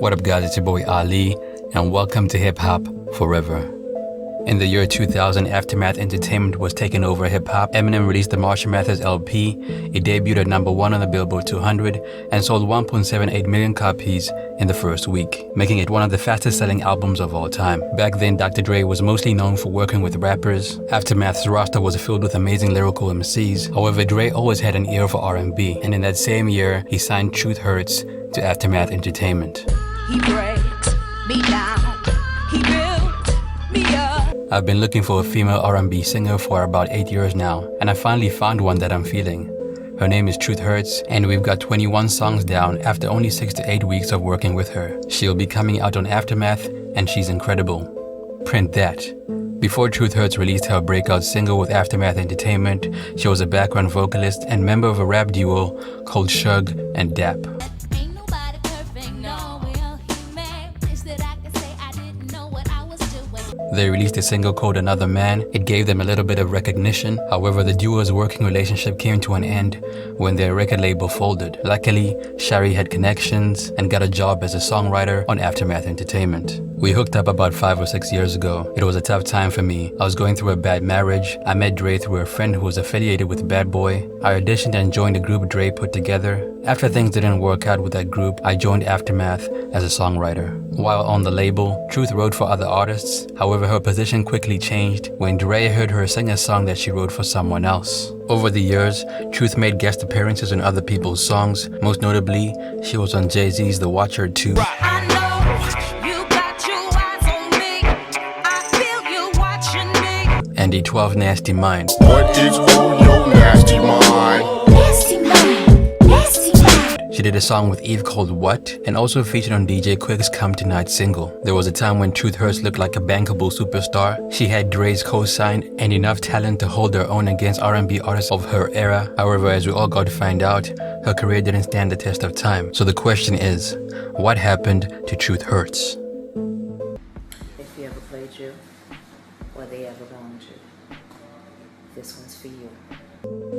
What up guys, it's your boy Ali, and welcome to Hip Hop Forever. In the year 2000, Aftermath Entertainment was taking over hip-hop. Eminem released the Marshall Mathers LP. It debuted at #1 on the Billboard 200 and sold 1.78 million copies in the first week, making it one of the fastest-selling albums of all time. Back then, Dr. Dre was mostly known for working with rappers. Aftermath's roster was filled with amazing lyrical Emcees. However, Dre always had an ear for R&B, and in that same year, he signed Truth Hurts to Aftermath Entertainment. He breaks me down, he built me up. I've been looking for a female R&B singer for about 8 years now, and I finally found one that I'm feeling. Her name is Truth Hurts, and we've got 21 songs down after only 6 to 8 weeks of working with her. She'll be coming out on Aftermath, and she's incredible. Print that. Before Truth Hurts released her breakout single with Aftermath Entertainment, she was a background vocalist and member of a rap duo called Shug and Dap. They released a single called Another Man. It gave them a little bit of recognition. However, the duo's working relationship came to an end when their record label folded. Luckily, Shari had connections and got a job as a songwriter on Aftermath Entertainment. We hooked up about 5 or 6 years ago. It was a tough time for me. I was going through a bad marriage. I met Dre through a friend who was affiliated with Bad Boy. I auditioned and joined the group Dre put together. After things didn't work out with that group, I joined Aftermath as a songwriter. While on the label, Truth wrote for other artists. However, her position quickly changed when Dre heard her sing a song that she wrote for someone else. Over the years, Truth made guest appearances on other people's songs. Most notably, she was on Jay-Z's The Watcher 2. I know you got your eyes on me. I feel you watching me. And the 12 Nasty Mind. What is on your nasty mind? Nasty mind, nasty mind. She did a song with Eve called What, and also featured on DJ Quick's Come Tonight single. There was a time when Truth Hurts looked like a bankable superstar. She had Dre's co-sign and enough talent to hold her own against R&B artists of her era. However, as we all got to find out, her career didn't stand the test of time. So the question is, what happened to Truth Hurts? If he ever played you, or they ever wronged you, this one's for you.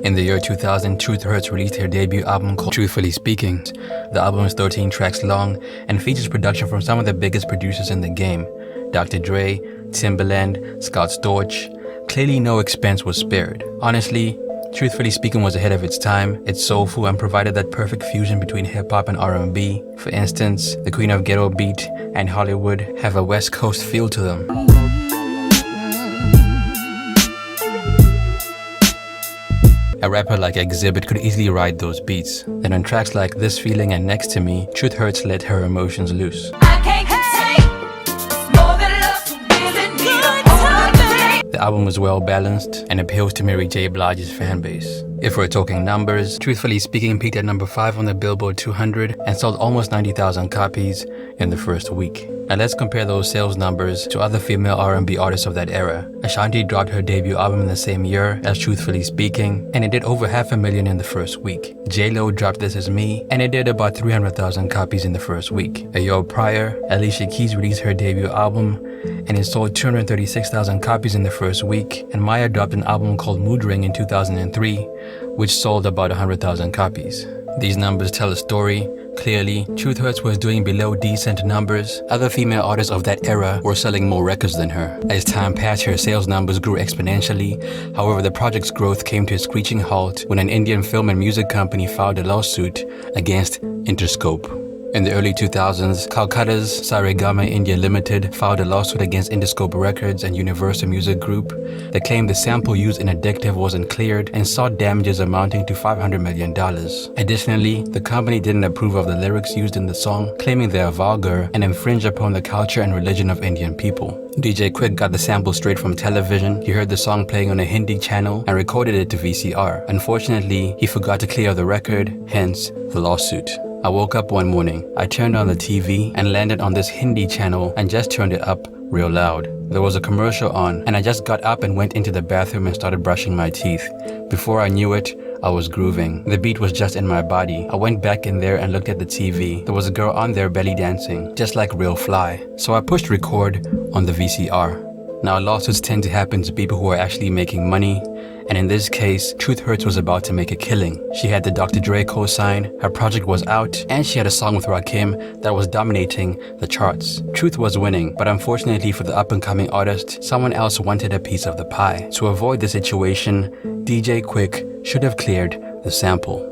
In the year 2000, Truth Hurts released her debut album called Truthfully Speaking. The album is 13 tracks long and features production from some of the biggest producers in the game. Dr. Dre, Timbaland, Scott Storch. Clearly no expense was spared. Honestly, Truthfully Speaking was ahead of its time. It's soulful and provided that perfect fusion between hip-hop and R&B. For instance, the Queen of Ghetto Beat and Hollywood have a West Coast feel to them. A rapper like Exhibit could easily ride those beats. Then on tracks like This Feeling and Next to Me, Truth Hurts let her emotions loose. I can't contain more than love to visit me all day. The album was well balanced and appeals to Mary J. Blige's fan base. If we're talking numbers, Truthfully Speaking peaked at #5 on the Billboard 200 and sold almost 90,000 copies in the first week. Now let's compare those sales numbers to other female R&B artists of that era. Ashanti dropped her debut album in the same year as Truthfully Speaking, and it did over 500,000 in the first week. J-Lo dropped This Is Me, and it did about 300,000 copies in the first week. A year prior, Alicia Keys released her debut album, and it sold 236,000 copies in the first week, and Maya dropped an album called Mood Ring in 2003, which sold about 100,000 copies. These numbers tell a story. Clearly, Truth Hurts was doing below decent numbers. Other female artists of that era were selling more records than her. As time passed, her sales numbers grew exponentially. However, the project's growth came to a screeching halt when an Indian film and music company filed a lawsuit against Interscope. In the early 2000s, Calcutta's Saregama India Limited filed a lawsuit against Interscope Records and Universal Music Group. They claimed the sample used in Addictive wasn't cleared and sought damages amounting to $500 million. Additionally, the company didn't approve of the lyrics used in the song, claiming they are vulgar and infringe upon the culture and religion of Indian people. DJ Quick got the sample straight from television. He heard the song playing on a Hindi channel and recorded it to VCR. Unfortunately, he forgot to clear the record, hence the lawsuit. I woke up one morning, I turned on the TV and landed on this Hindi channel and just turned it up real loud. There was a commercial on and I just got up and went into the bathroom and started brushing my teeth. Before I knew it, I was grooving. The beat was just in my body. I went back in there and looked at the TV. There was a girl on there belly dancing, just like Real Fly. So I pushed record on the VCR. Now, lawsuits tend to happen to people who are actually making money, and in this case, Truth Hurts was about to make a killing. She had the Dr. Dre co-sign, her project was out, and she had a song with Rakim that was dominating the charts. Truth was winning, but unfortunately for the up-and-coming artist, someone else wanted a piece of the pie. To avoid the situation, DJ Quick should have cleared the sample.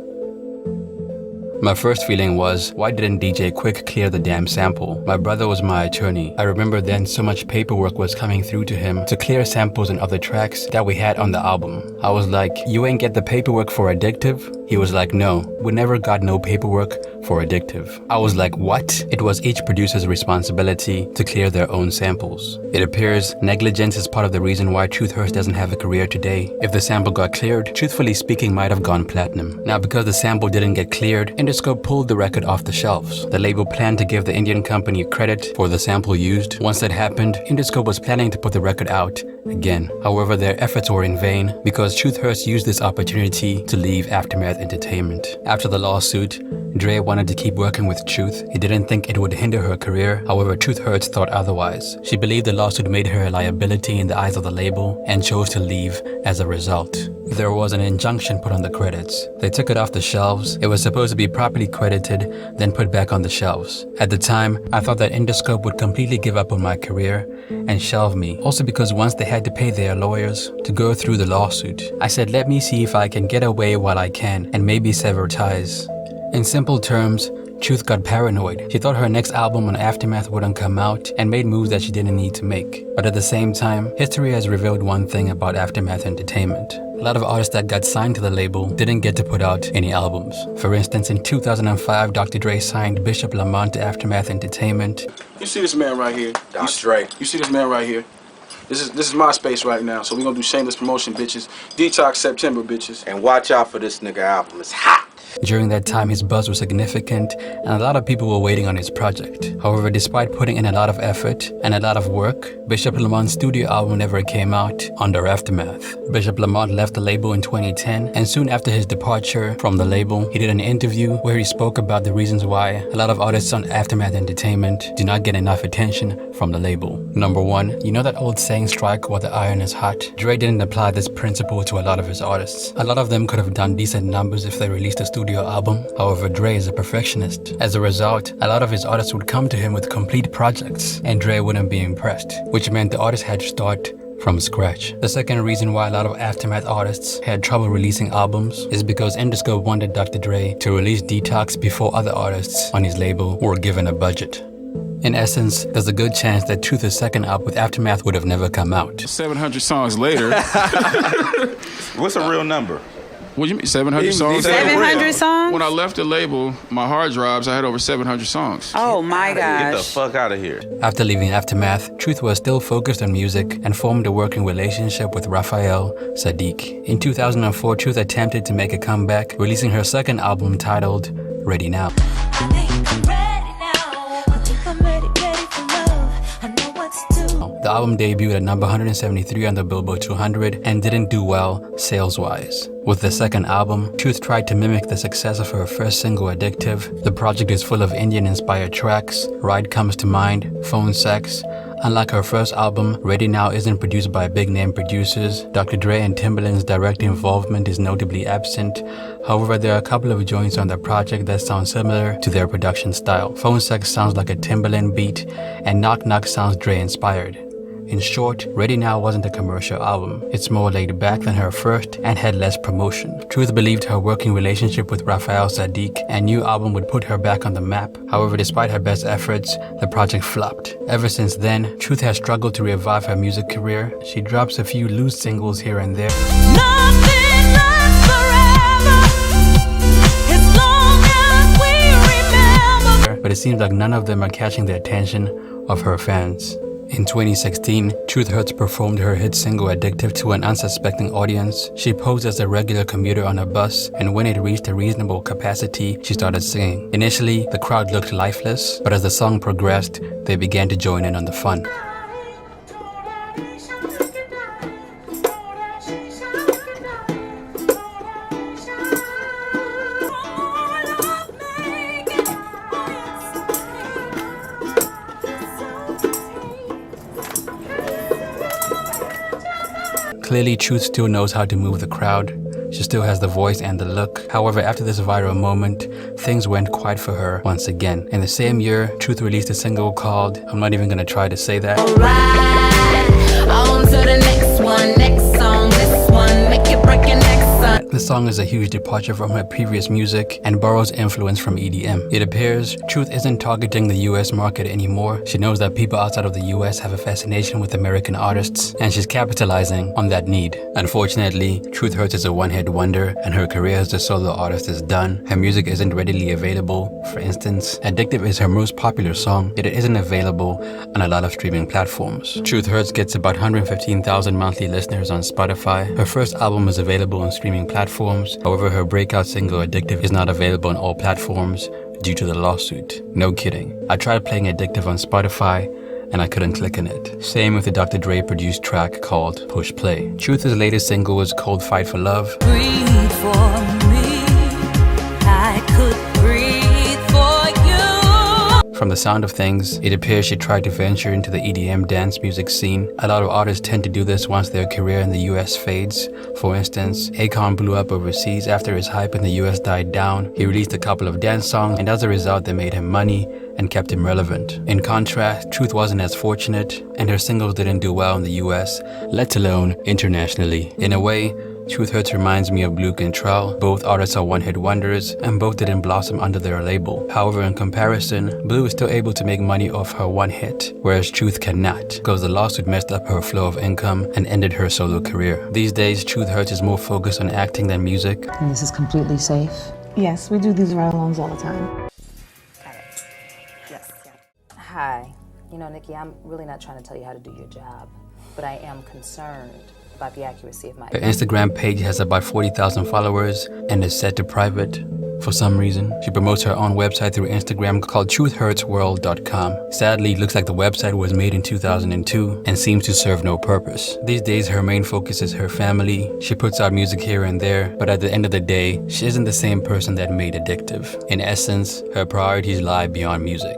My first feeling was, why didn't DJ Quick clear the damn sample? My brother was my attorney. I remember then so much paperwork was coming through to him to clear samples and other tracks that we had on the album. I was like, you ain't get the paperwork for Addictive? He was like, no, we never got no paperwork for Addictive. I was like, what? It was each producer's responsibility to clear their own samples. It appears Negligence is part of the reason why Truth Hurts doesn't have a career today. If the sample got cleared, Truthfully Speaking might have gone platinum. Now, because the sample didn't get cleared, Interscope pulled the record off the shelves. The label planned to give the Indian company credit for the sample used. Once that happened, Interscope was planning to put the record out again. However, their efforts were in vain because Truth Hurts used this opportunity to leave Aftermath Entertainment. After the lawsuit, Dre wanted to keep working with Truth. He didn't think it would hinder her career. However, Truth Hurts thought otherwise. She believed the lawsuit made her a liability in the eyes of the label and chose to leave as a result. There was an injunction put on the credits. They took it off the shelves. It was supposed to be properly credited, then put back on the shelves. At the time, I thought that Interscope would completely give up on my career and shelve me. Also because once they had to pay their lawyers to go through the lawsuit, I said, let me see if I can get away while I can and maybe sever ties. In simple terms, Truth got paranoid. She thought her next album on Aftermath wouldn't come out and made moves that she didn't need to make. But at the same time, history has revealed one thing about Aftermath Entertainment. A lot of artists that got signed to the label didn't get to put out any albums. For instance, in 2005, Dr. Dre signed Bishop Lamont to Aftermath Entertainment. You see this man right here? Dr. Dre. You see this man right here? This is my space right now, so we're gonna do shameless promotion, bitches. Detox September, bitches. And watch out for this nigga album. It's hot. During that time, his buzz was significant, and a lot of people were waiting on his project. However, despite putting in a lot of effort and a lot of work, Bishop Lamont's studio album never came out under Aftermath. Bishop Lamont left the label in 2010, and soon after his departure from the label, he did an interview where he spoke about the reasons why a lot of artists on Aftermath Entertainment do not get enough attention from the label. Number one, you know that old saying, strike while the iron is hot? Dre didn't apply this principle to a lot of his artists. A lot of them could have done decent numbers if they released a studio album. However, Dre is a perfectionist. As a result, a lot of his artists would come to him with complete projects, and Dre wouldn't be impressed, which meant the artist had to start from scratch. The second reason why a lot of Aftermath artists had trouble releasing albums is because Interscope wanted Dr. Dre to release Detox before other artists on his label were given a budget. In essence, there's a good chance that Truth's second album with Aftermath would have never come out. 700 songs later. What's a real number? What do you mean, 700 songs? 700 songs? When I left the label, my hard drives, I had over 700 songs. Oh my Get the gosh. fuck out of here. After leaving Aftermath, Truth was still focused on music and formed a working relationship with Raphael Sadiq. In 2004, Truth attempted to make a comeback, releasing her second album titled Ready Now. The album debuted at number 173 on the Billboard 200 and didn't do well sales-wise. With the second album, Truth tried to mimic the success of her first single, Addictive. The project is full of Indian-inspired tracks. Ride comes to mind, Phone Sex. Unlike her first album, Ready Now isn't produced by big-name producers. Dr. Dre and Timbaland's direct involvement is notably absent. However, there are a couple of joints on the project that sound similar to their production style. Phone Sex sounds like a Timbaland beat, and Knock Knock sounds Dre-inspired. In short, Ready Now wasn't a commercial album. It's more laid back than her first and had less promotion. Truth believed her working relationship with Raphael Sadiq and new album would put her back on the map. However, despite her best efforts, the project flopped. Ever since then, Truth has struggled to revive her music career. She drops a few loose singles here and there. Nothing lasts forever, as long as we remember. But it seems like none of them are catching the attention of her fans. In 2016, Truth Hurts performed her hit single Addictive to an unsuspecting audience. She posed as a regular commuter on a bus, and when it reached a reasonable capacity, she started singing. Initially, the crowd looked lifeless, but as the song progressed, they began to join in on the fun. Clearly, Truth still knows how to move the crowd. She still has the voice and the look. However, after this viral moment, things went quiet for her once again. In the same year, Truth released a single called, I'm not even gonna try to say that. Right, on to the next one, next song, this one, make it break your neck, son. This song is a huge departure from her previous music and borrows influence from EDM. It appears Truth isn't targeting the US market anymore. She knows that people outside of the US have a fascination with American artists, and she's capitalizing on that need. Unfortunately, Truth Hurts is a one-hit wonder, and her career as a solo artist is done. Her music isn't readily available. For instance, Addictive is her most popular song, yet it isn't available on a lot of streaming platforms. Truth Hurts gets about 115,000 monthly listeners on Spotify. Her first album is available on streaming platforms. However, her breakout single Addictive is not available on all platforms due to the lawsuit. No kidding. I tried playing Addictive on Spotify and I couldn't click on it. Same with the Dr. Dre produced track called Push Play. Truth's latest single was called Fight for Love. Breathe for me, I could breathe for you. From the sound of things, it appears she tried to venture into the EDM dance music scene. A lot of artists tend to do this once their career in the US fades. For instance, Akon blew up overseas after his hype in the US died down. He released a couple of dance songs, and as a result they made him money and kept him relevant. In contrast, Truth wasn't as fortunate, and her singles didn't do well in the US, let alone internationally. In a way, Truth Hurts reminds me of Blue Control. Both artists are one-hit wonders, and both didn't blossom under their label. However, in comparison, Blue is still able to make money off her one hit, whereas Truth cannot, because the lawsuit messed up her flow of income and ended her solo career. These days, Truth Hurts is more focused on acting than music. And this is completely safe? Yes, we do these ride-alongs all the time. Got it. Yes. Hi. You know, Nikki, I'm really not trying to tell you how to do your job, but I am concerned about the accuracy of my... Her Instagram page has about 40,000 followers and is set to private for some reason. She promotes her own website through Instagram called truthhurtsworld.com. Sadly, it looks like the website was made in 2002 and seems to serve no purpose. These days, her main focus is her family. She puts out music here and there, but at the end of the day, she isn't the same person that made Addictive. In essence, her priorities lie beyond music,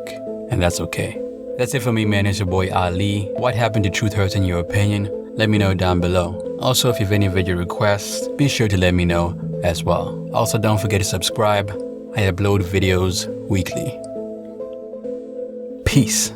and that's okay. That's it for me, man. It's your boy Ali. What happened to Truth Hurts in your opinion? Let me know down below. Also, if you have any video requests, be sure to let me know as well. Also, don't forget to subscribe. I upload videos weekly. Peace.